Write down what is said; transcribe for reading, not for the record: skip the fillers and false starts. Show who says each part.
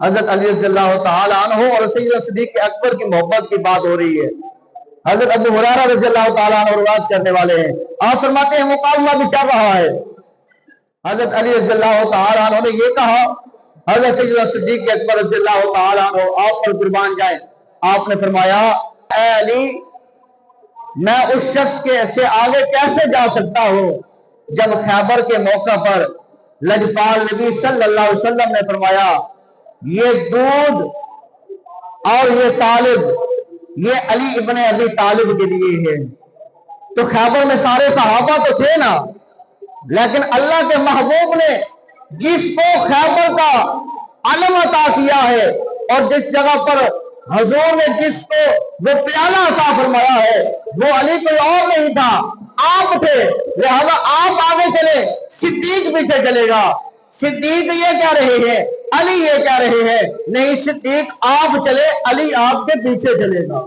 Speaker 1: حضرت علی رضی اللہ تعالیٰ عنہ اور سیدنا صدیق اکبر کی محبت کی بات ہو رہی ہے۔ حضرت ابو ہریرہ رضی اللہ تعالیٰ عنہ روایت کرنے والے ہیں، آپ فرماتے ہیں مکالمہ بھی چل رہا ہے، حضرت علی رضی اللہ تعالیٰ عنہ نے یہ کہا، حضرت سیدنا صدیق اکبر رضی اللہ تعالیٰ عنہ آپ پر قربان جائیں، آپ نے فرمایا اے علی میں اس شخص کے سے آگے کیسے جا سکتا ہوں جب خیبر کے موقع پر لجپال نبی صلی اللہ علیہ وسلم نے فرمایا یہ دودھ اور یہ طالب یہ علی ابن ابی طالب کے لیے ہے۔ تو خیبر میں سارے صحابہ تو تھے نا، لیکن اللہ کے محبوب نے جس کو خیبر کا علم عطا کیا ہے اور جس جگہ پر حضور نے جس کو وہ پیالہ عطا فرمایا ہے وہ علی کوئی اور نہیں تھا، آپ تھے، لہذا آپ آگے چلے، صدیق پیچھے چلے گا۔ صدیق یہ کہہ رہے ہیں، علی یہ کہہ رہے ہیں، نہیں صدیق آپ چلے، علی آپ کے پیچھے چلے گا۔